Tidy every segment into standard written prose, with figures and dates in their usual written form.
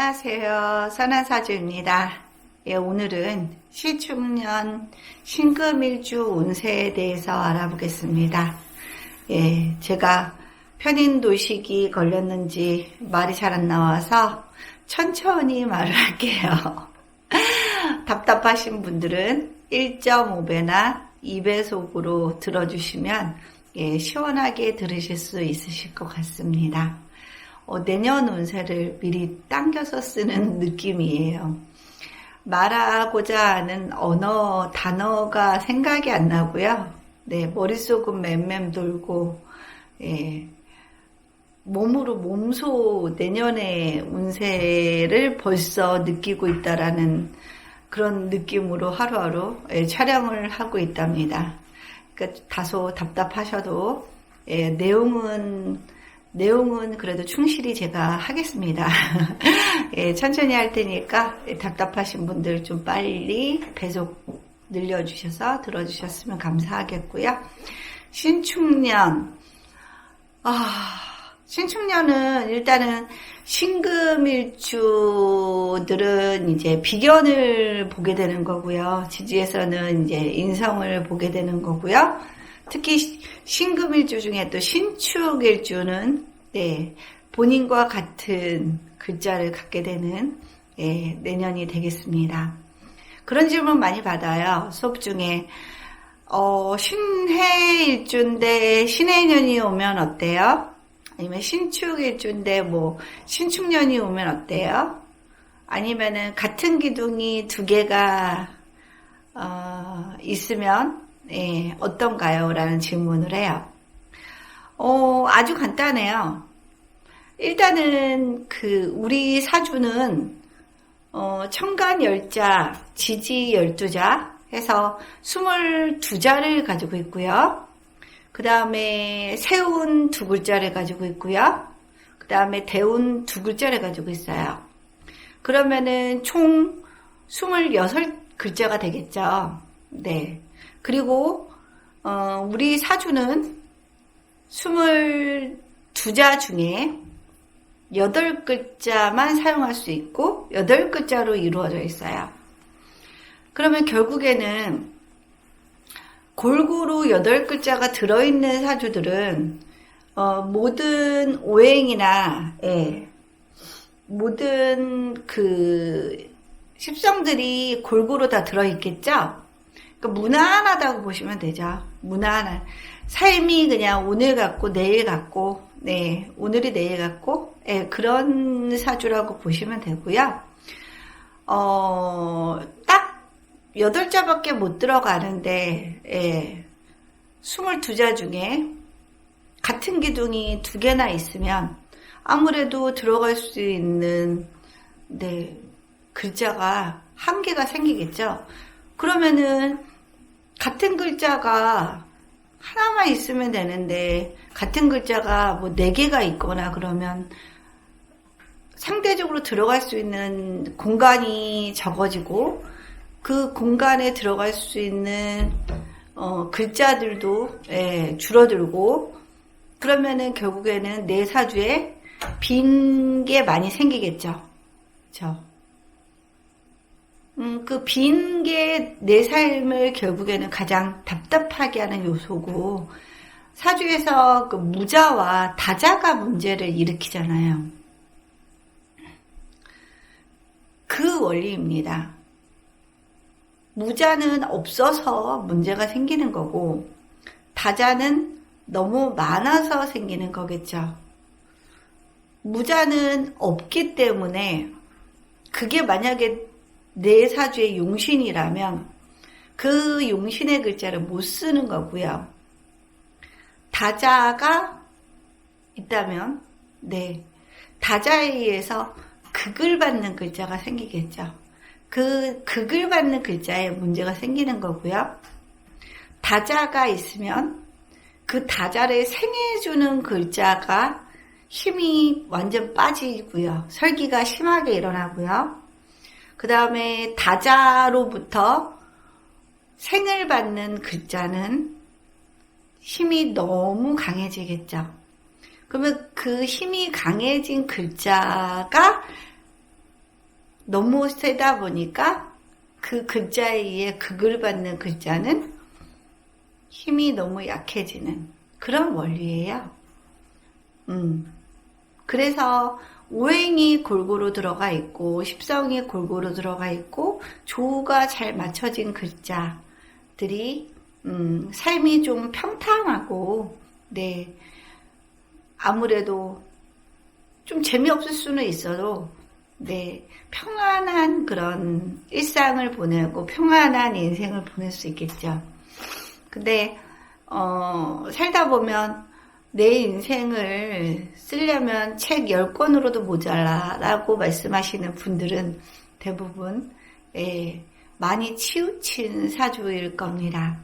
안녕하세요. 선한사주입니다. 예, 오늘은 시축년 신금일주 운세에 대해서 알아보겠습니다. 예, 제가 편인도식이 걸렸는지 말이 잘 안 나와서 천천히 말을 할게요. 답답하신 분들은 1.5배나 2배속으로 들어주시면 예, 시원하게 들으실 수 있으실 것 같습니다. 내년 운세를 미리 당겨서 쓰는 느낌이에요. 말하고자 하는 언어, 단어가 생각이 안 나고요. 네, 머릿속은 맴맴 돌고, 예, 몸소 내년의 운세를 벌써 느끼고 있다라는 그런 느낌으로 하루하루 촬영을 하고 있답니다. 그러니까 다소 답답하셔도, 내용은 그래도 충실히 제가 하겠습니다. 예, 천천히 할 테니까 답답하신 분들 좀 빨리 배속 늘려주셔서 들어주셨으면 감사하겠고요. 신축년. 신축년은 일단은 신금일주들은 이제 비견을 보게 되는 거고요. 지지에서는 이제 인성을 보게 되는 거고요. 특히 신금일주 중에 또 신축일주는 네, 본인과 같은 글자를 갖게 되는 내년이 되겠습니다. 그런 질문 많이 받아요. 수업 중에 신해일주인데 신해년이 오면 어때요? 아니면 신축일주인데 신축년이 오면 어때요? 아니면은 같은 기둥이 두 개가 있으면 어떤가요? 라는 질문을 해요. 아주 간단해요. 일단은 우리 사주는 천간 10자, 지지 12자 해서 22자를 가지고 있고요. 그 다음에 세운 2글자를 가지고 있고요. 그 다음에 대운 2글자를 가지고 있어요. 그러면은 총 26글자가 되겠죠. 네. 그리고 우리 사주는 22자 중에 8글자만 사용할 수 있고 8글자로 이루어져 있어요. 그러면 결국에는 골고루 8글자가 들어있는 사주들은 모든 오행이나 모든 십성들이 골고루 다 들어있겠죠? 그러니까 무난하다고 보시면 되죠. 무난한 삶이 그냥 오늘 같고 내일 같고, 네, 오늘이 내일 같고, 그런 사주라고 보시면 되고요. 딱 8자밖에 못 들어가는데, 22자 중에 같은 기둥이 2개나 있으면 아무래도 들어갈 수 있는, 글자가 한계가 생기겠죠. 그러면은 같은 글자가 하나만 있으면 되는데 같은 글자가 4개가 있거나 그러면 상대적으로 들어갈 수 있는 공간이 적어지고 그 공간에 들어갈 수 있는 글자들도 줄어들고 그러면은 결국에는 내 사주에 빈 게 많이 생기겠죠. 그렇죠? 그 빈 게 내 삶을 결국에는 가장 답답하게 하는 요소고, 사주에서 그 무자와 다자가 문제를 일으키잖아요. 그 원리입니다. 무자는 없어서 문제가 생기는 거고, 다자는 너무 많아서 생기는 거겠죠. 무자는 없기 때문에, 그게 만약에 내 사주의 용신이라면 그 용신의 글자를 못 쓰는 거고요. 다자가 있다면 다자에 의해서 극을 받는 글자가 생기겠죠. 그 극을 받는 글자에 문제가 생기는 거고요. 다자가 있으면 그 다자를 생해주는 글자가 힘이 완전 빠지고요. 설기가 심하게 일어나고요. 그 다음에 다자로부터 생을 받는 글자는 힘이 너무 강해지겠죠. 그러면 그 힘이 강해진 글자가 너무 세다 보니까 그 글자에 의해 극을 받는 글자는 힘이 너무 약해지는 그런 원리예요. 그래서 오행이 골고루 들어가 있고 십성이 골고루 들어가 있고 조가 잘 맞춰진 글자들이 삶이 좀 평탄하고 네 아무래도 좀 재미없을 수는 있어도 네 평안한 그런 일상을 보내고 평안한 인생을 보낼 수 있겠죠. 근데 살다 보면 내 인생을 쓰려면 책 10권으로도 모자라 라고 말씀하시는 분들은 대부분 많이 치우친 사주일 겁니다.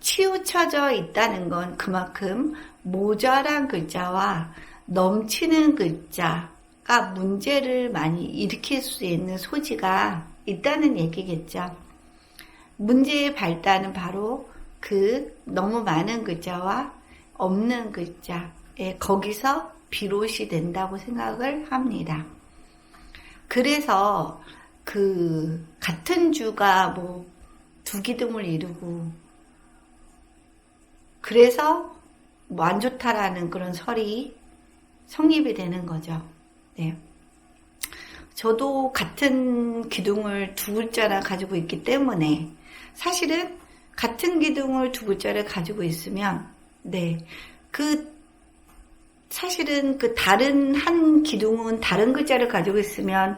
치우쳐져 있다는 건 그만큼 모자란 글자와 넘치는 글자가 문제를 많이 일으킬 수 있는 소지가 있다는 얘기겠죠. 문제의 발단은 바로 그 너무 많은 글자와 없는 글자에 거기서 비롯이 된다고 생각을 합니다. 그래서 그 같은 주가 뭐 두 기둥을 이루고 그래서 뭐 안 좋다라는 그런 설이 성립이 되는 거죠. 네. 저도 같은 기둥을 두 글자나 가지고 있기 때문에 사실은 같은 기둥을 두 글자를 가지고 있으면 네, 사실은 그 다른 한 기둥은 다른 글자를 가지고 있으면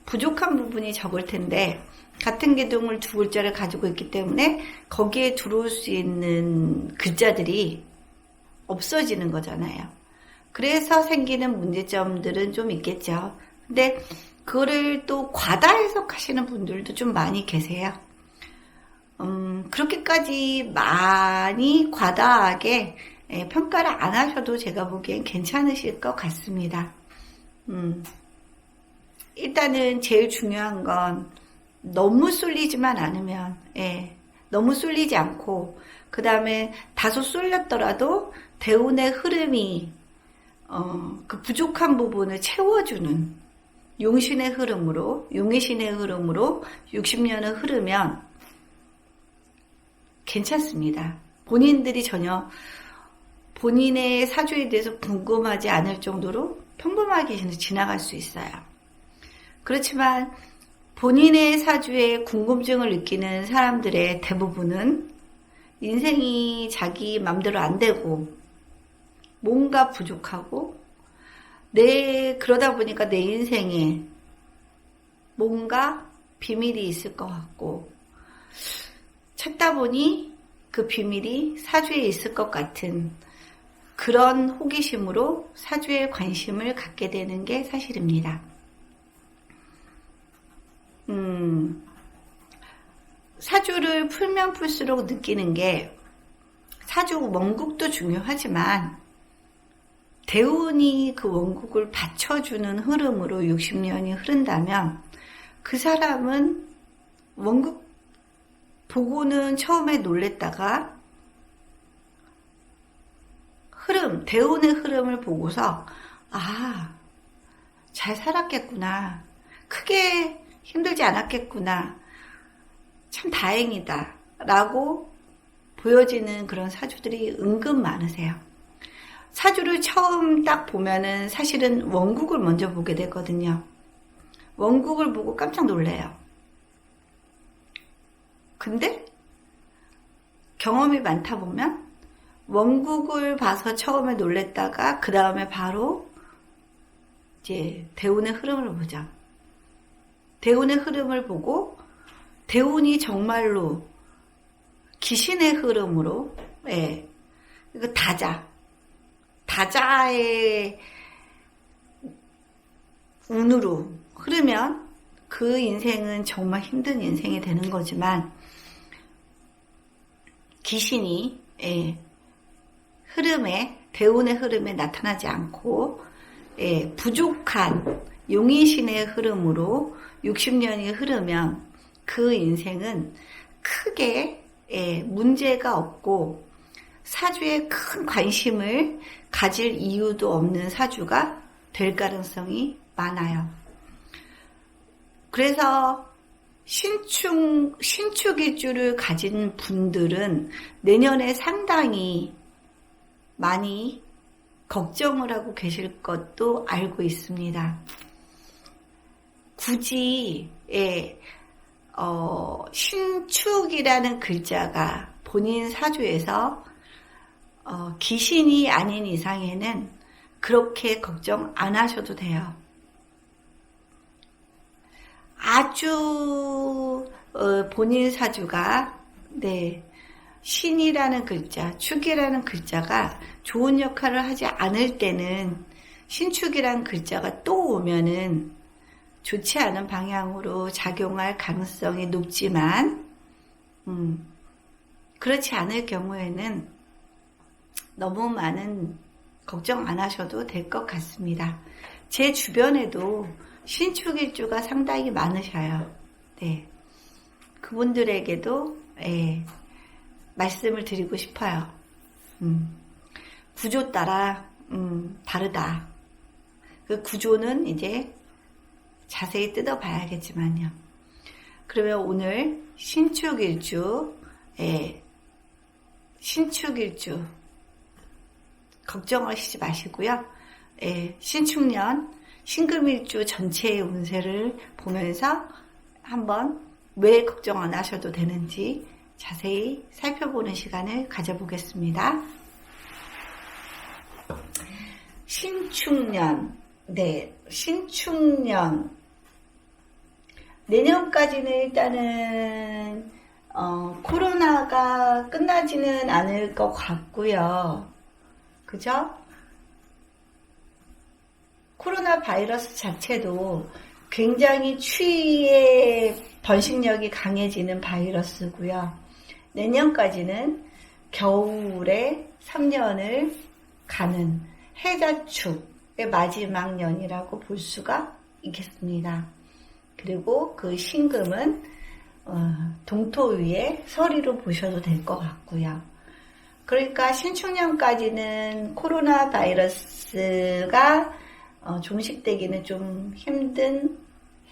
부족한 부분이 적을 텐데 같은 기둥을 두 글자를 가지고 있기 때문에 거기에 들어올 수 있는 글자들이 없어지는 거잖아요. 그래서 생기는 문제점들은 좀 있겠죠. 근데 그거를 또 과다 해석하시는 분들도 좀 많이 계세요. 그렇게까지 많이 과다하게 평가를 안 하셔도 제가 보기엔 괜찮으실 것 같습니다. 일단은 제일 중요한 건 너무 쏠리지만 않으면, 너무 쏠리지 않고, 그 다음에 다소 쏠렸더라도 대운의 흐름이, 그 부족한 부분을 채워주는 용신의 흐름으로, 용의신의 흐름으로 60년을 흐르면 괜찮습니다. 본인들이 전혀 본인의 사주에 대해서 궁금하지 않을 정도로 평범하게 지나갈 수 있어요. 그렇지만 본인의 사주에 궁금증을 느끼는 사람들의 대부분은 인생이 자기 맘대로 안 되고 뭔가 부족하고 그러다 보니까 내 인생에 뭔가 비밀이 있을 것 같고 찾다 보니 그 비밀이 사주에 있을 것 같은 그런 호기심으로 사주에 관심을 갖게 되는 게 사실입니다. 사주를 풀면 풀수록 느끼는 게 사주 원국도 중요하지만 대운이 그 원국을 받쳐주는 흐름으로 60년이 흐른다면 그 사람은 원국 보고는 처음에 놀랬다가 대운의 흐름을 보고서 잘 살았겠구나. 크게 힘들지 않았겠구나. 참 다행이다. 라고 보여지는 그런 사주들이 은근 많으세요. 사주를 처음 딱 보면은 사실은 원국을 먼저 보게 되거든요. 원국을 보고 깜짝 놀래요. 근데 경험이 많다 보면 원국을 봐서 처음에 놀랬다가 그 다음에 바로 이제 대운의 흐름을 보죠. 대운의 흐름을 보고 대운이 정말로 귀신의 흐름으로 이거 다자의 운으로 흐르면 그 인생은 정말 힘든 인생이 되는 거지만 귀신이 대운의 흐름에 나타나지 않고 부족한 용의신의 흐름으로 60년이 흐르면 그 인생은 크게 문제가 없고 사주에 큰 관심을 가질 이유도 없는 사주가 될 가능성이 많아요. 그래서 신축일주를 가진 분들은 내년에 상당히 많이 걱정을 하고 계실 것도 알고 있습니다. 굳이 신축이라는 글자가 본인 사주에서 귀신이 아닌 이상에는 그렇게 걱정 안 하셔도 돼요. 아주 본인 사주가 신이라는 글자, 축이라는 글자가 좋은 역할을 하지 않을 때는 신축이라는 글자가 또 오면은 좋지 않은 방향으로 작용할 가능성이 높지만 그렇지 않을 경우에는 너무 많은 걱정 안 하셔도 될 것 같습니다. 제 주변에도 신축일주가 상당히 많으셔요. 그분들에게도 말씀을 드리고 싶어요. 구조 따라 다르다. 그 구조는 이제 자세히 뜯어봐야겠지만요. 그러면 오늘 신축일주 걱정하시지 마시고요. 신축년 신금일주 전체의 운세를 보면서 한번 왜 걱정 안 하셔도 되는지 자세히 살펴보는 시간을 가져보겠습니다. 신축년, 신축년. 내년까지는 일단은 코로나가 끝나지는 않을 것 같고요. 그죠? 코로나 바이러스 자체도 굉장히 추위의 번식력이 강해지는 바이러스고요. 내년까지는 겨울에 3년을 가는 해자축의 마지막 년이라고 볼 수가 있겠습니다. 그리고 그 신금은 동토 위에 서리로 보셔도 될 것 같고요. 그러니까 신축년까지는 코로나 바이러스가 종식되기는 좀 힘든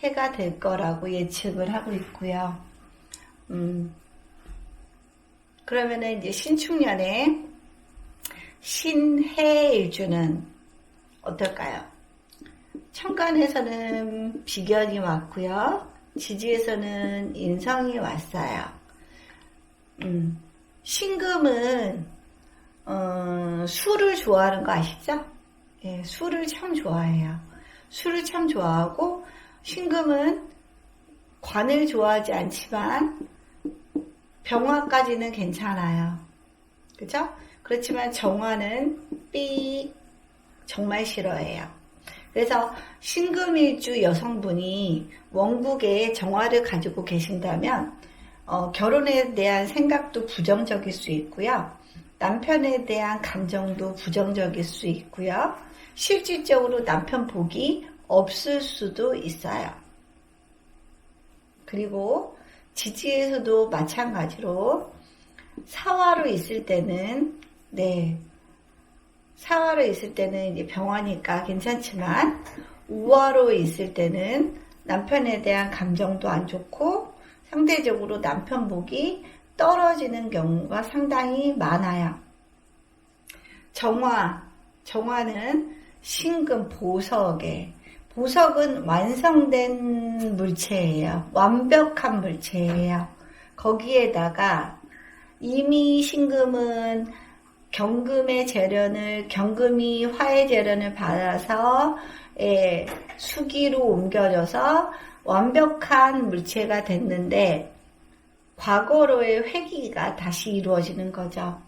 해가 될 거라고 예측을 하고 있고요. 그러면은 이제 신축년에 신해일주는 어떨까요? 천간에서는 비견이 왔고요. 지지에서는 인성이 왔어요. 신금은 술을 좋아하는 거 아시죠? 술을 참 좋아해요. 술을 참 좋아하고 신금은 관을 좋아하지 않지만 병화까지는 괜찮아요. 그죠? 그렇지만 정화는 정말 싫어해요. 그래서 신금일주 여성분이 원국에 정화를 가지고 계신다면 결혼에 대한 생각도 부정적일 수 있고요. 남편에 대한 감정도 부정적일 수 있고요. 실질적으로 남편 복이 없을 수도 있어요. 그리고 지지에서도 마찬가지로 사화로 있을 때는 사화로 있을 때는 이제 병화니까 괜찮지만 우화로 있을 때는 남편에 대한 감정도 안 좋고 상대적으로 남편 복이 떨어지는 경우가 상당히 많아요. 정화는 신금 보석은 완성된 물체예요. 완벽한 물체예요. 거기에다가 이미 신금은 경금이 화의 재련을 받아서 수기로 옮겨져서 완벽한 물체가 됐는데 과거로의 회귀가 다시 이루어지는 거죠.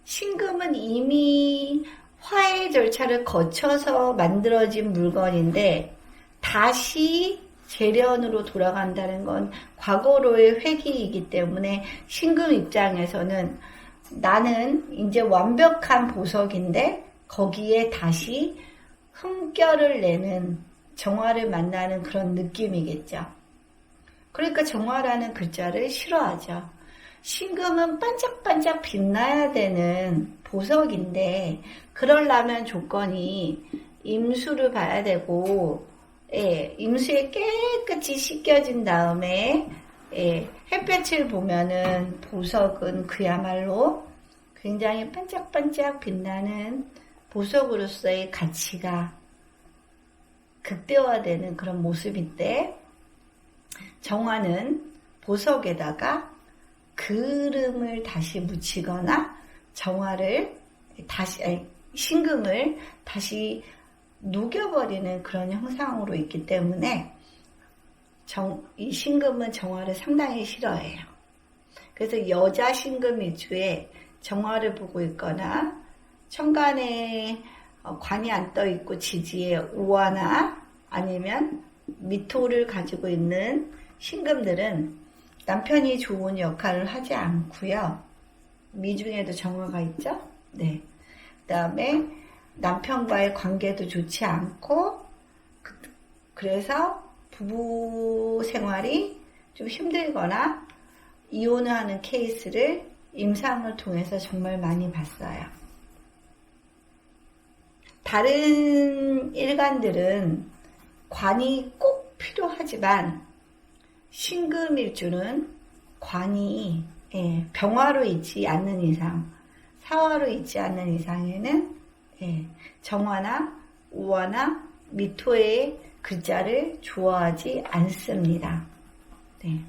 신금은 이미 화해 절차를 거쳐서 만들어진 물건인데 다시 재련으로 돌아간다는 건 과거로의 회귀이기 때문에 신금 입장에서는 나는 이제 완벽한 보석인데 거기에 다시 흠결을 내는 정화를 만나는 그런 느낌이겠죠. 그러니까 정화라는 글자를 싫어하죠. 신금은 반짝반짝 빛나야 되는 보석인데 그러려면 조건이 임수를 봐야 되고 예, 임수에 깨끗이 씻겨진 다음에 예, 햇볕을 보면은 보석은 그야말로 굉장히 반짝반짝 빛나는 보석으로서의 가치가 극대화되는 그런 모습인데, 정화는 보석에다가 그름을 다시 묻히거나 정화를 다시, 신금을 다시 녹여버리는 그런 형상으로 있기 때문에 이 신금은 정화를 상당히 싫어해요. 그래서 여자 신금 위주의 정화를 보고 있거나 천간에 관이 안 떠 있고 지지에 우화나 아니면 미토를 가지고 있는 신금들은 남편이 좋은 역할을 하지 않고요. 미중에도 정화가 있죠. 네. 그 다음에 남편과의 관계도 좋지 않고, 그래서 부부 생활이 좀 힘들거나 이혼을 하는 케이스를 임상을 통해서 정말 많이 봤어요. 다른 일간들은 관이 꼭 필요하지만 신금일주는 관이 병화로 있지 않는 이상, 사화로 있지 않는 이상에는 정화나 우화나 미토의 글자를 좋아하지 않습니다. 네.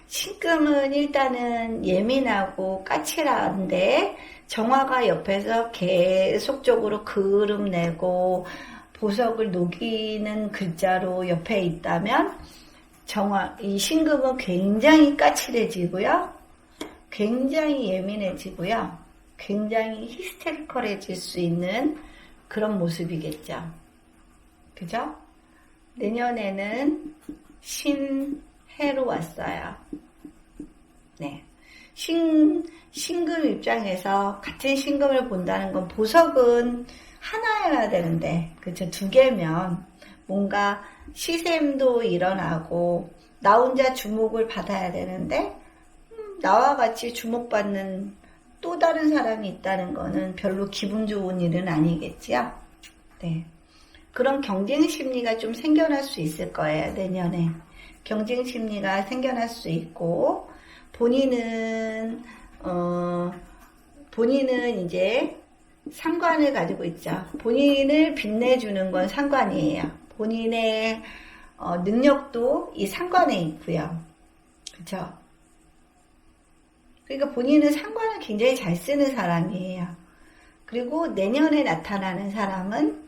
신금은 일단은 예민하고 까칠한데 정화가 옆에서 계속적으로 그름 내고 보석을 녹이는 글자로 옆에 있다면 이 신금은 굉장히 까칠해지고요. 굉장히 예민해지고요. 굉장히 히스테리컬해질 수 있는 그런 모습이겠죠. 그죠? 내년에는 신해로 왔어요. 네. 신금 입장에서 같은 신금을 본다는 건 보석은 하나여야 되는데, 그쵸? 두 개면 뭔가 시샘도 일어나고 나 혼자 주목을 받아야 되는데 나와 같이 주목받는 또 다른 사람이 있다는 거는 별로 기분 좋은 일은 아니겠지요. 네. 그런 경쟁 심리가 좀 생겨날 수 있을 거예요. 내년에 경쟁 심리가 생겨날 수 있고, 본인은 이제 상관을 가지고 있죠. 본인을 빛내주는 건 상관이에요. 본인의 능력도 이 상관에 있고요. 그렇죠? 그러니까 본인은 상관을 굉장히 잘 쓰는 사람이에요. 그리고 내년에 나타나는 사람은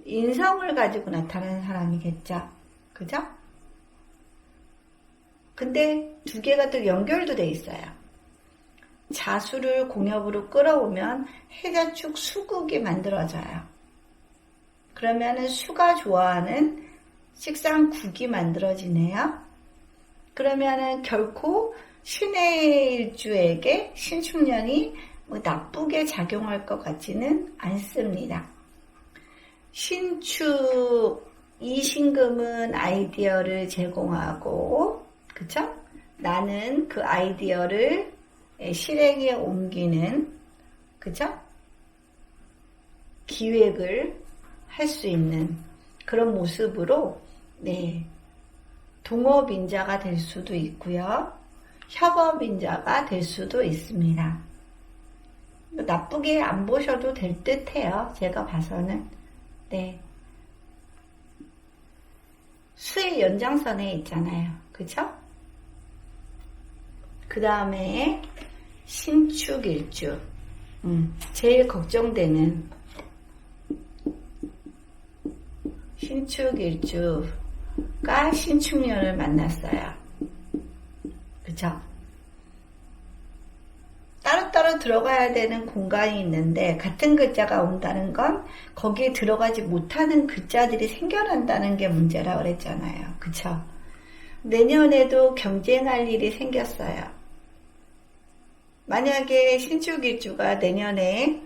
인성을 가지고 나타나는 사람이겠죠. 그죠? 근데 두 개가 또 연결도 돼 있어요. 자수를 공엽으로 끌어오면 해자축 수국이 만들어져요. 그러면은 수가 좋아하는 식상국이 만들어지네요. 그러면은 결코 신의 일주에게 신축년이 뭐 나쁘게 작용할 것 같지는 않습니다. 신축, 이 신금은 아이디어를 제공하고, 그쵸? 나는 그 아이디어를 실행에 옮기는, 그쵸? 기획을 할 수 있는 그런 모습으로, 네, 동업인자가 될 수도 있고요. 협업인자가 될 수도 있습니다. 나쁘게 안 보셔도 될 듯해요. 제가 봐서는. 네. 수의 연장선에 있잖아요. 그쵸? 그 다음에 신축일주. 제일 걱정되는 신축일주가 신축년을 만났어요. 그쵸? 따로따로 들어가야 되는 공간이 있는데 같은 글자가 온다는 건 거기에 들어가지 못하는 글자들이 생겨난다는 게 문제라고 그랬잖아요. 그쵸? 내년에도 경쟁할 일이 생겼어요. 만약에 신축일주가 내년에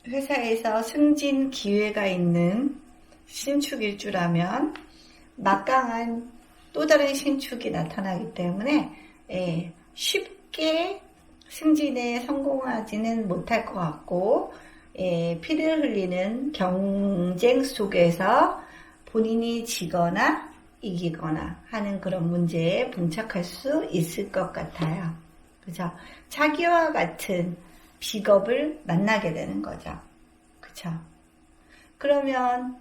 회사에서 승진 기회가 있는 신축일주라면 막강한 또 다른 신축이 나타나기 때문에 쉽게 승진에 성공하지는 못할 것 같고, 피를 흘리는 경쟁 속에서 본인이 지거나 이기거나 하는 그런 문제에 봉착할 수 있을 것 같아요. 그죠? 자기와 같은 비겁을 만나게 되는 거죠. 그죠? 그러면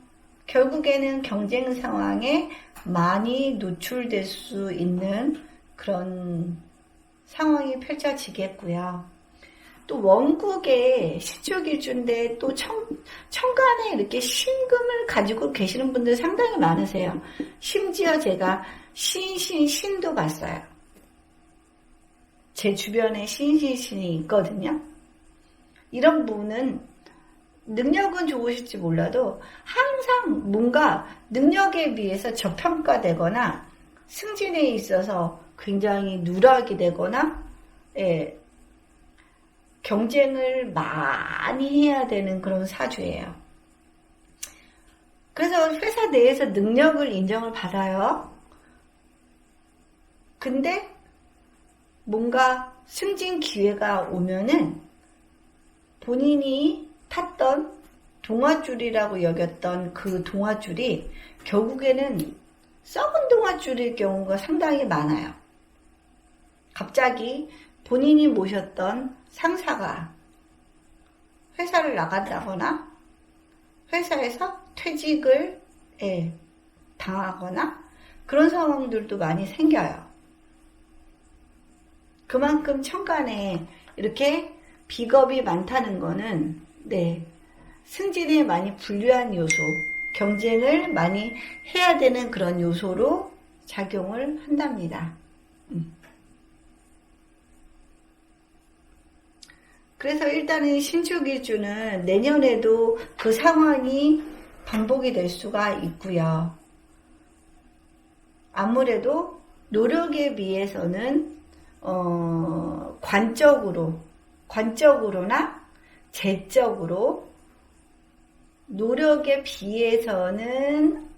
결국에는 경쟁 상황에 많이 노출될 수 있는 그런 상황이 펼쳐지겠고요. 또 원국의 신축일주인데 또 천간에 이렇게 신금을 가지고 계시는 분들 상당히 많으세요. 심지어 제가 신도 봤어요. 제 주변에 신이 있거든요. 이런 분은 능력은 좋으실지 몰라도 항상 뭔가 능력에 비해서 저평가되거나 승진에 있어서 굉장히 누락이 되거나 경쟁을 많이 해야 되는 그런 사주예요. 그래서 회사 내에서 능력을 인정을 받아요. 근데 뭔가 승진 기회가 오면은 본인이 탔던 동아줄이라고 여겼던 그 동아줄이 결국에는 썩은 동아줄일 경우가 상당히 많아요. 갑자기 본인이 모셨던 상사가 회사를 나간다거나 회사에서 퇴직을 당하거나 그런 상황들도 많이 생겨요. 그만큼 천간에 이렇게 비겁이 많다는 거는 승진에 많이 불리한 요소, 경쟁을 많이 해야 되는 그런 요소로 작용을 한답니다. 그래서 일단은 신축일주는 내년에도 그 상황이 반복이 될 수가 있고요. 아무래도 노력에 비해서는 관적으로나 재적으로 노력에 비해서는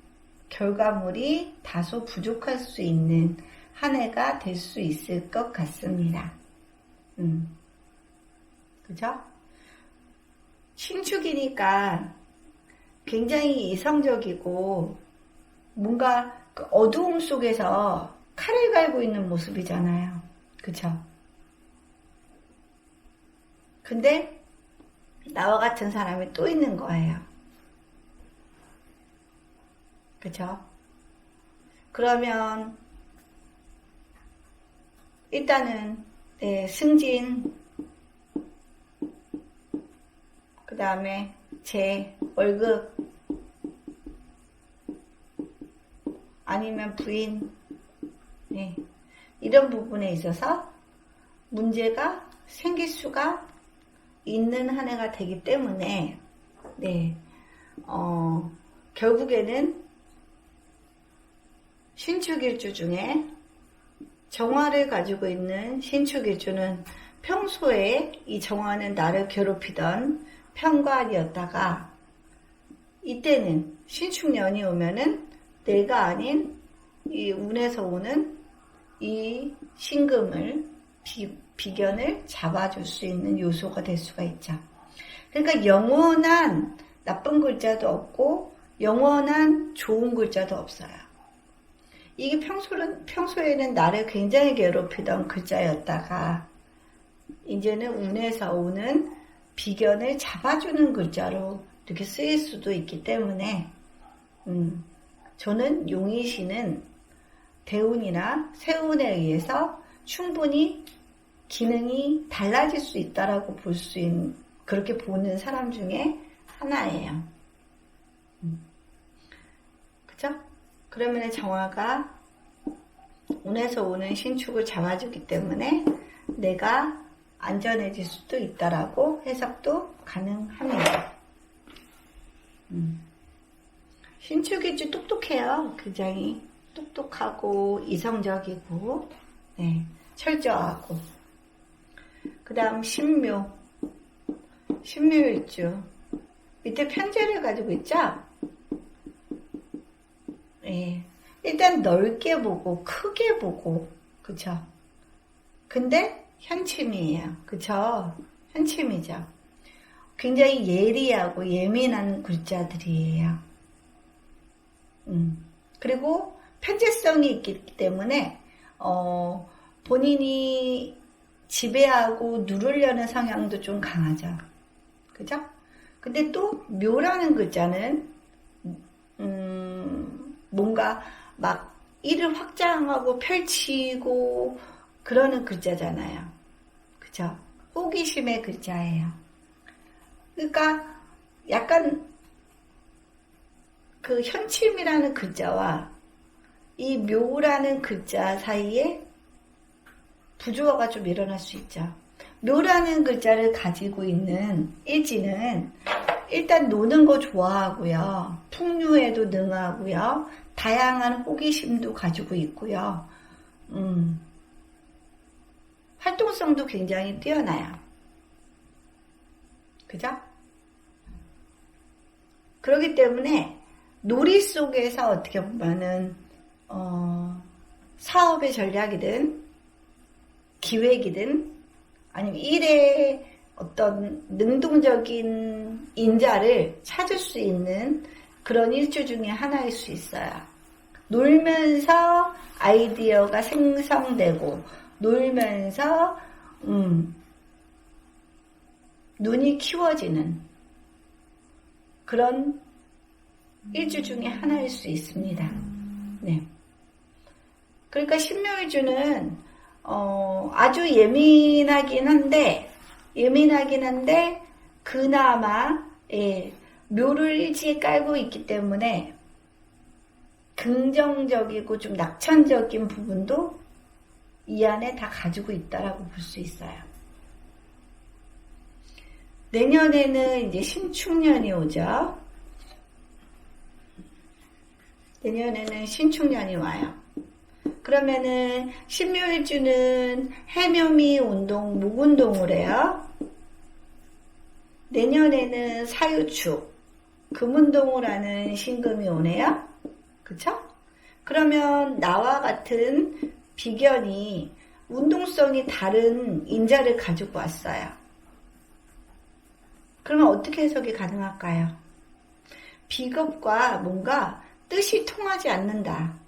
결과물이 다소 부족할 수 있는 한 해가 될 수 있을 것 같습니다. 그죠? 신축이니까 굉장히 이성적이고 뭔가 그 어두움 속에서 칼을 갈고 있는 모습이잖아요. 그죠? 근데 나와 같은 사람이 또 있는 거예요. 그죠? 그러면 일단은 승진, 그 다음에 제 월급, 아니면 부인, 이런 부분에 있어서 문제가 생길 수가 있는 한 해가 되기 때문에 결국에는 신축일주 중에 정화를 가지고 있는 신축일주는 평소에 이 정화는 나를 괴롭히던 편관이었다가 이때는 신축년이 오면은 내가 아닌 이 운에서 오는 이 신금을 비견을 잡아줄 수 있는 요소가 될 수가 있죠. 그러니까 영원한 나쁜 글자도 없고 영원한 좋은 글자도 없어요. 이게 평소에는 나를 굉장히 괴롭히던 글자였다가 이제는 운에서 오는 비견을 잡아주는 글자로 이렇게 쓰일 수도 있기 때문에 저는 용의신은 대운이나 세운에 의해서 충분히 기능이 달라질 수 있다라고 볼 수 있는, 그렇게 보는 사람 중에 하나예요. 그죠? 그러면 정화가 운에서 오는 신축을 잡아주기 때문에 내가 안전해질 수도 있다라고 해석도 가능합니다. 신축일주 똑똑해요. 굉장히 똑똑하고 이성적이고 철저하고. 그 다음 신묘일주 밑에 편제를 가지고 있죠. 일단 넓게 보고 크게 보고 그쵸. 근데 현침이에요. 그쵸. 현침이죠. 굉장히 예리하고 예민한 글자들이에요. 그리고 편재성이 있기 때문에 본인이 지배하고 누르려는 성향도 좀 강하죠. 그죠? 근데 또 묘라는 글자는 뭔가 막 일을 확장하고 펼치고 그러는 글자잖아요. 그죠? 호기심의 글자예요. 그러니까 약간 그 현침이라는 글자와 이 묘라는 글자 사이에 부조화가 좀 일어날 수 있죠. 묘라는 글자를 가지고 있는 일지는 일단 노는 거 좋아하고요. 풍류에도 능하고요. 다양한 호기심도 가지고 있고요. 활동성도 굉장히 뛰어나요. 그죠? 그렇기 때문에 놀이 속에서 어떻게 보면은 사업의 전략이든 기획이든 아니면 일의 어떤 능동적인 인자를 찾을 수 있는 그런 일주 중에 하나일 수 있어요. 놀면서 아이디어가 생성되고 놀면서 눈이 키워지는 그런 일주 중에 하나일 수 있습니다. 네. 그러니까 신묘일주는 아주 예민하긴 한데 그나마 묘를 일지에 깔고 있기 때문에 긍정적이고 좀 낙천적인 부분도 이 안에 다 가지고 있다라고 볼 수 있어요. 내년에는 이제 신축년이 오죠. 내년에는 신축년이 와요. 그러면은 신묘일주는 해묘미 운동, 목운동을 해요. 내년에는 사유축, 금운동을 하는 신금이 오네요. 그쵸? 그러면 나와 같은 비견이 운동성이 다른 인자를 가지고 왔어요. 그러면 어떻게 해석이 가능할까요? 비겁과 뭔가 뜻이 통하지 않는다.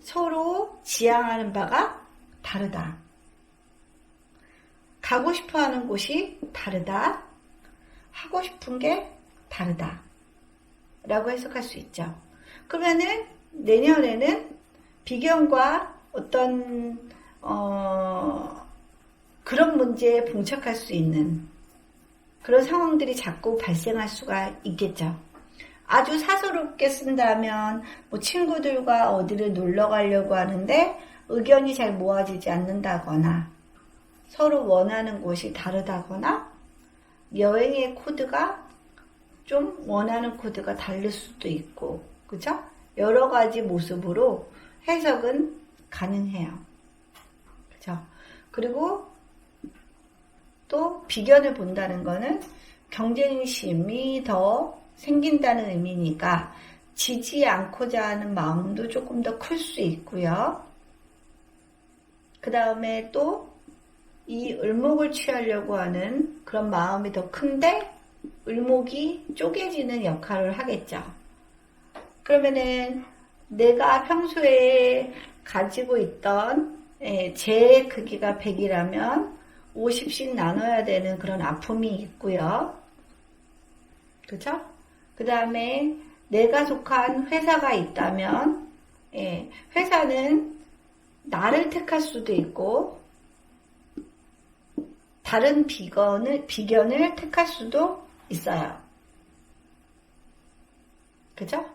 서로 지향하는 바가 다르다. 가고 싶어 하는 곳이 다르다. 하고 싶은 게 다르다. 라고 해석할 수 있죠. 그러면은 내년에는 비견과 어떤 그런 문제에 봉착할 수 있는 그런 상황들이 자꾸 발생할 수가 있겠죠. 아주 사소롭게 쓴다면 뭐 친구들과 어디를 놀러 가려고 하는데 의견이 잘 모아지지 않는다거나 서로 원하는 곳이 다르다거나 여행의 코드가 좀 원하는 코드가 다를 수도 있고 그죠? 여러 가지 모습으로 해석은 가능해요. 그죠? 그리고 또 비견을 본다는 거는 경쟁심이 더 생긴다는 의미니까 지지 않고자 하는 마음도 조금 더 클 수 있고요. 그 다음에 또 이 을목을 취하려고 하는 그런 마음이 더 큰데 을목이 쪼개지는 역할을 하겠죠. 그러면은 내가 평소에 가지고 있던 제 크기가 100이라면 50씩 나눠야 되는 그런 아픔이 있고요. 그죠? 그 다음에 내가 속한 회사가 있다면 회사는 나를 택할 수도 있고 다른 비견을 택할 수도 있어요. 그죠?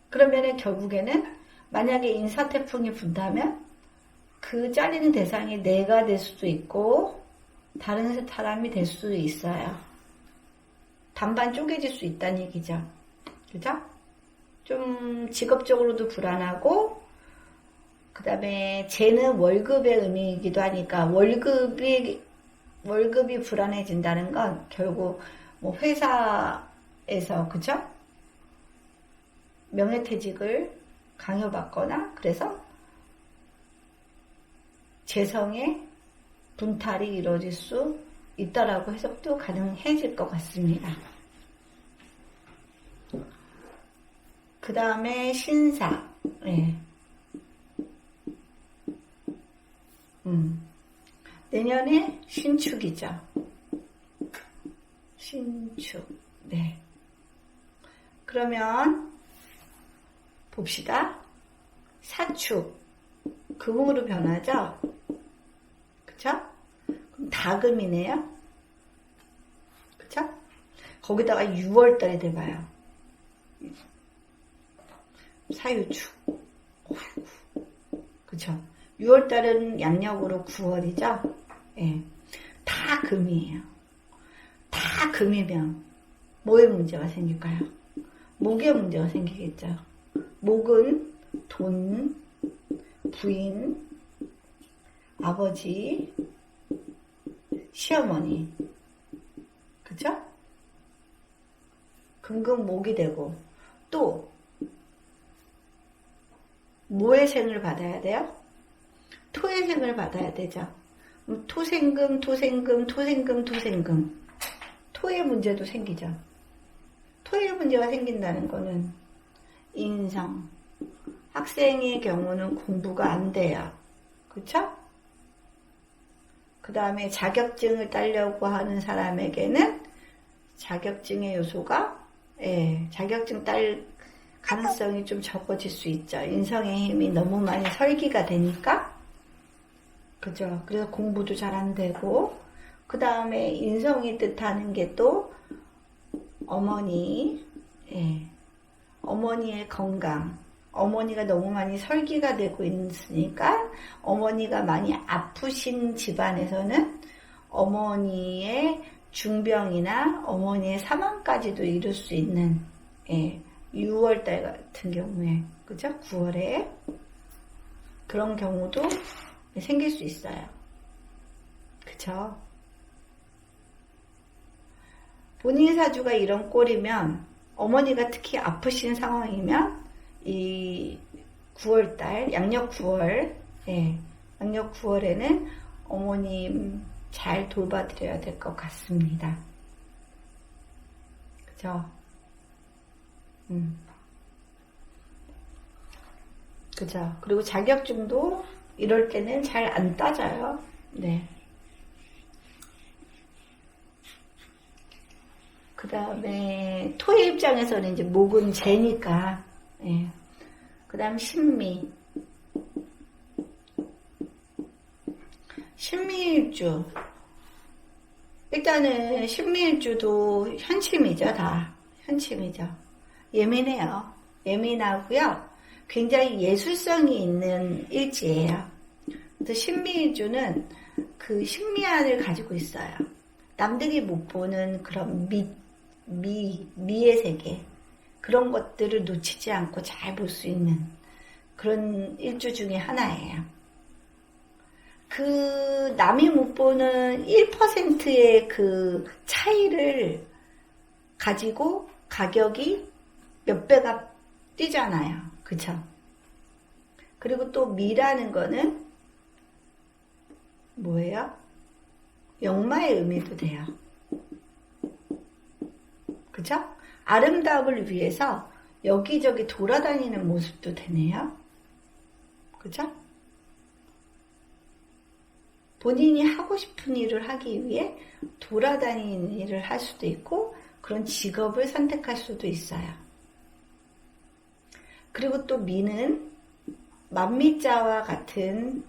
그러면은 결국에는 만약에 인사태풍이 분다면 그 잘리는 대상이 내가 될 수도 있고 다른 사람이 될 수도 있어요. 반반 쪼개질 수 있다는 얘기죠. 그죠? 좀 직업적으로도 불안하고 그 다음에 쟤는 월급의 의미이기도 하니까 월급이 불안해진다는 건 결국 뭐 회사에서 그죠? 명예퇴직을 강요받거나 그래서 재성의 분탈이 이루어질 수 있다라고 해석도 가능해질 것 같습니다. 그 다음에 신사. 예. 내년에 신축이죠. 신축. 네. 그러면 봅시다. 사축. 금으로 변하죠? 그쵸? 그럼 다금이네요? 그쵸? 거기다가 6월달에 돼봐요. 사유축. 그쵸? 6월달은 양력으로 9월이죠? 예. 다 금이에요. 다 금이면 뭐의 문제가 생길까요? 목의 문제가 생기겠죠. 목은 돈, 부인, 아버지, 시어머니. 그쵸? 금금목이 되고 또 뭐의 생을 받아야 돼요? 토의 생을 받아야 되죠. 토생금, 토생금, 토생금, 토생금. 토의 문제도 생기죠. 토의 문제가 생긴다는 거는 인성. 학생의 경우는 공부가 안 돼요. 그쵸? 그 다음에 자격증을 따려고 하는 사람에게는 자격증의 요소가, 자격증 딸 가능성이 좀 적어질 수 있죠. 인성의 힘이 너무 많이 설기가 되니까. 그죠? 그래서 공부도 잘 안 되고, 그 다음에 인성이 뜻하는 게 또 어머니, 어머니의 건강. 어머니가 너무 많이 설기가 되고 있으니까 어머니가 많이 아프신 집안에서는 어머니의 중병이나 어머니의 사망까지도 이룰 수 있는 6월달 같은 경우에 그죠? 9월에 그런 경우도 생길 수 있어요. 그쵸? 본인 사주가 이런 꼴이면 어머니가 특히 아프신 상황이면 이 9월달 양력 9월 양력 9월에는 어머님 잘 돌봐드려야 될 것 같습니다. 그죠? 그죠? 그리고 자격증도 이럴 때는 잘 안 따져요. 네. 그 다음에 토의 입장에서는 이제 목은 재니까, 그 다음 신미. 신미일주. 일단은 신미일주도 현침이죠, 다. 현침이죠. 예민해요. 예민하고요. 굉장히 예술성이 있는 일지예요. 그래서 신미일주는 그 신미안을 가지고 있어요. 남들이 못 보는 그런 미의 세계. 그런 것들을 놓치지 않고 잘 볼 수 있는 그런 일주 중에 하나예요. 그 남이 못 보는 1%의 그 차이를 가지고 가격이 몇 배가 뛰잖아요. 그쵸? 그리고 또 미라는 거는 뭐예요? 역마의 의미도 돼요. 그쵸? 아름다움을 위해서 여기저기 돌아다니는 모습도 되네요. 그쵸? 본인이 하고 싶은 일을 하기 위해 돌아다니는 일을 할 수도 있고 그런 직업을 선택할 수도 있어요. 그리고 또 미는 만미자와 같은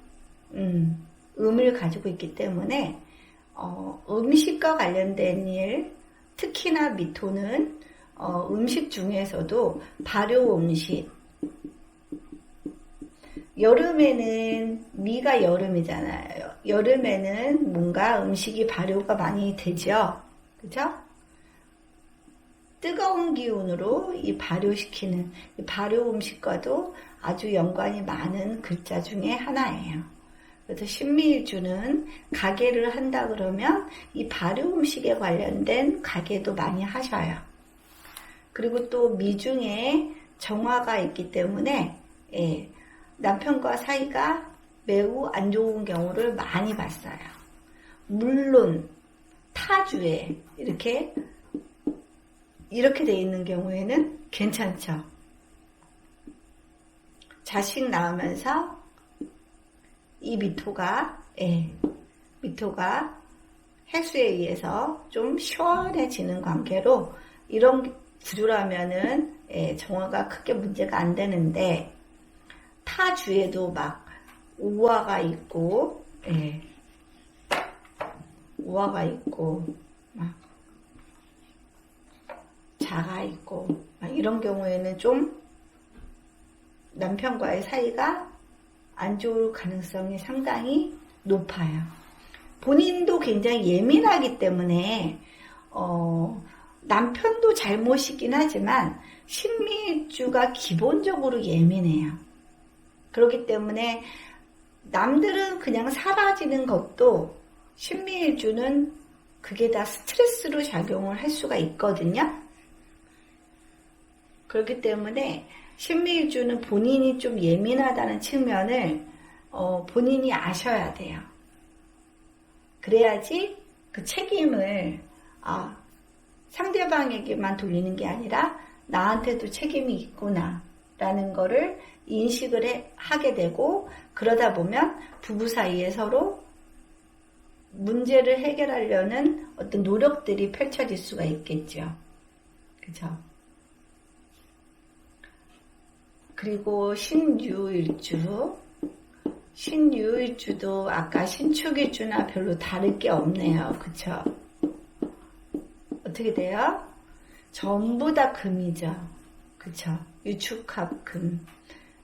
음을 가지고 있기 때문에 음식과 관련된 일, 특히나 미토는 음식 중에서도 발효 음식. 여름에는 미가 여름이잖아요. 여름에는 뭔가 음식이 발효가 많이 되죠. 그죠? 뜨거운 기운으로 이 발효시키는 이 발효 음식과도 아주 연관이 많은 글자 중에 하나예요. 그래서 신미일주는 가게를 한다 그러면 이 발효 음식에 관련된 가게도 많이 하셔요. 그리고 또 미중에 정화가 있기 때문에 남편과 사이가 매우 안 좋은 경우를 많이 봤어요. 물론 타주에 이렇게 돼 있는 경우에는 괜찮죠. 자식 낳으면서 이 미토가 해수에 의해서 좀 시원해지는 관계로 이런 구조라면은 정화가 크게 문제가 안 되는데, 타주에도 막 우화가 있고 막 자가 있고 막 이런 경우에는 좀 남편과의 사이가 안 좋을 가능성이 상당히 높아요. 본인도 굉장히 예민하기 때문에 남편도 잘못이긴 하지만 신미일주가 기본적으로 예민해요. 그렇기 때문에 남들은 그냥 사라지는 것도 신미일주는 그게 다 스트레스로 작용을 할 수가 있거든요. 그렇기 때문에 신미일주는 본인이 좀 예민하다는 측면을 본인이 아셔야 돼요. 그래야지 그 책임을 상대방에게만 돌리는 게 아니라 나한테도 책임이 있구나 라는 거를 인식을 하게 되고, 그러다 보면 부부 사이에 서로 문제를 해결하려는 어떤 노력들이 펼쳐질 수가 있겠죠. 그죠? 그리고 신유일주도 아까 신축일주나 별로 다를 게 없네요. 그쵸? 어떻게 돼요? 전부 다 금이죠. 그쵸? 유축합 금.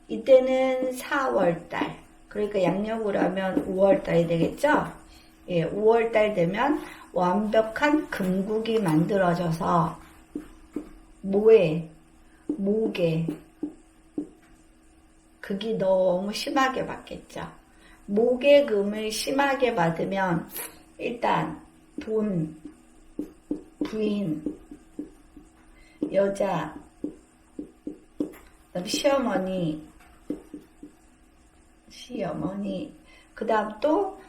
이때는 4월달, 그러니까 양력으로 하면 5월달이 되겠죠? 5월달 되면 완벽한 금국이 만들어져서 목에 극이 너무 심하게 받겠죠. 목의 금을 심하게 받으면 일단 돈, 부인, 여자, 그다음 시어머니, 그 다음 또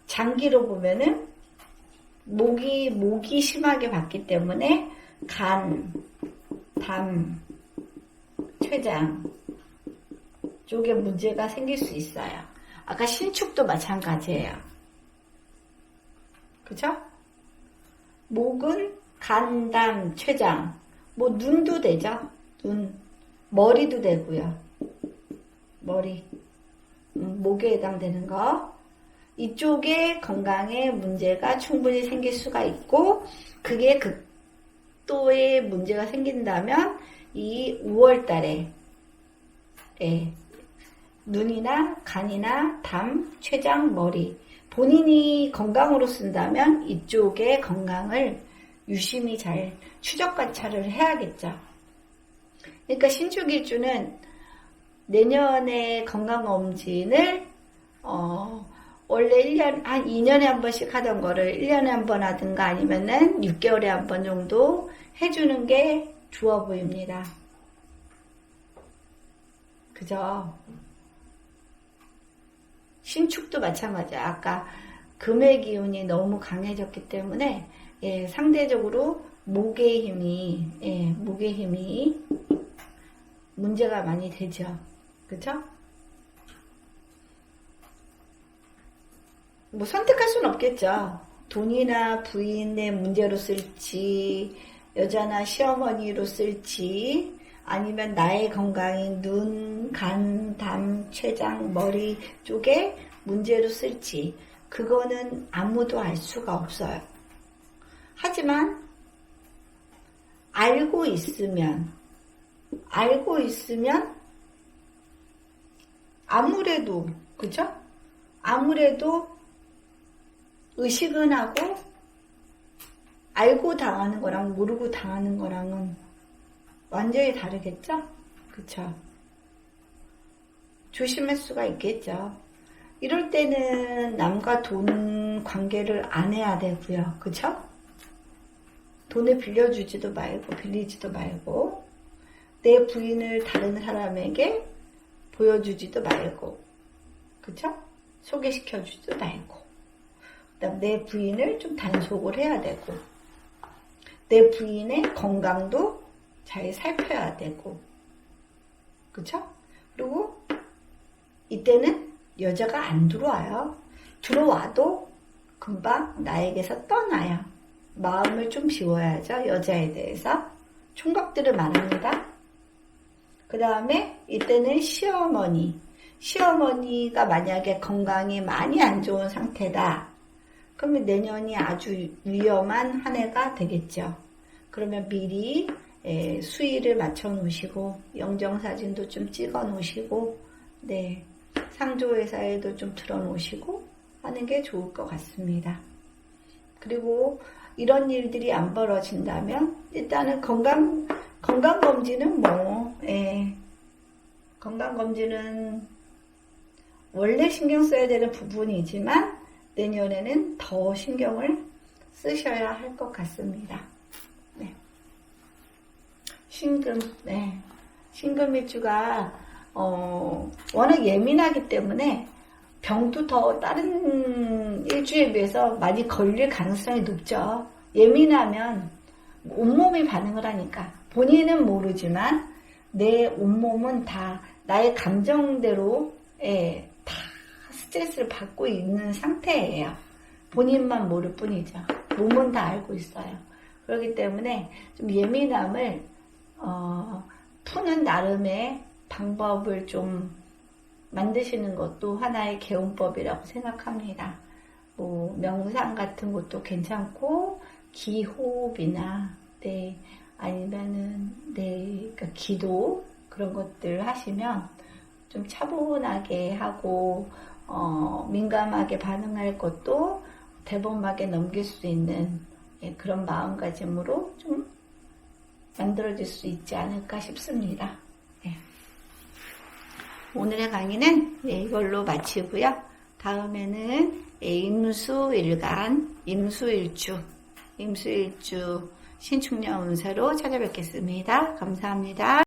장기로 보면은 목이 심하게 받기 때문에 간, 담, 췌장 쪽에 문제가 생길 수 있어요. 아까 신축도 마찬가지예요. 그죠? 목은 간, 담, 췌장, 눈도 되죠. 눈, 머리도 되고요. 머리, 목에 해당되는 거. 이쪽에 건강에 문제가 충분히 생길 수가 있고, 그게 극도의 문제가 생긴다면 이 5월달에 눈이나 간이나 담, 췌장, 머리, 본인이 건강으로 쓴다면 이쪽의 건강을 유심히 잘 추적 관찰을 해야겠죠. 그러니까 신축일주는 내년에 건강검진을 원래 2년에 한 번씩 하던 거를 1년에 한 번 하든가 아니면은 6개월에 한 번 정도 해주는 게 좋아 보입니다. 그죠? 신축도 마찬가지야. 아까 금의 기운이 너무 강해졌기 때문에 상대적으로 목의 힘이 문제가 많이 되죠. 그쵸? 선택할 수는 없겠죠. 돈이나 부인의 문제로 쓸지, 여자나 시어머니로 쓸지, 아니면 나의 건강인 눈, 간, 담, 췌장, 머리 쪽에 문제로 쓸지, 그거는 아무도 알 수가 없어요. 하지만 알고 있으면 아무래도, 그죠? 아무래도 의식은 하고 알고 당하는 거랑 모르고 당하는 거랑은 완전히 다르겠죠? 그쵸? 조심할 수가 있겠죠. 이럴 때는 남과 돈 관계를 안 해야 되고요. 그쵸? 돈을 빌려주지도 말고 빌리지도 말고 내 부인을 다른 사람에게 보여주지도 말고, 그쵸? 소개시켜주지도 말고, 그다음 내 부인을 좀 단속을 해야 되고, 내 부인의 건강도 잘 살펴야 되고, 그쵸? 그리고 이때는 여자가 안 들어와요. 들어와도 금방 나에게서 떠나요. 마음을 좀 비워야죠. 여자에 대해서. 총각들은 많습니다. 그 다음에 이때는 시어머니가 만약에 건강이 많이 안 좋은 상태다. 그러면 내년이 아주 위험한 한 해가 되겠죠. 그러면 미리 수의를 맞춰 놓으시고, 영정사진도 좀 찍어 놓으시고, 네, 상조회사에도 좀 틀어 놓으시고 하는 게 좋을 것 같습니다. 그리고 이런 일들이 안 벌어진다면 일단은 건강검진은 건강검진은 원래 신경 써야 되는 부분이지만 내년에는 더 신경을 쓰셔야 할 것 같습니다. 네. 신금일주가 워낙 예민하기 때문에 병도 더 다른 일주에 비해서 많이 걸릴 가능성이 높죠. 예민하면 온몸이 반응을 하니까 본인은 모르지만 내 온몸은 다 나의 감정대로 다 스트레스를 받고 있는 상태예요. 본인만 모를 뿐이죠. 몸은 다 알고 있어요. 그렇기 때문에 좀 예민함을 푸는 나름의 방법을 좀 만드시는 것도 하나의 개운법이라고 생각합니다. 뭐 명상 같은 것도 괜찮고, 기호흡이나 아니면은 그러니까 기도 그런 것들 하시면 좀 차분하게 하고 민감하게 반응할 것도 대범하게 넘길 수 있는 그런 마음가짐으로 좀 만들어질 수 있지 않을까 싶습니다. 오늘의 강의는 이걸로 마치고요. 다음에는 임수일간, 임수일주 신축년 운세로 찾아뵙겠습니다. 감사합니다.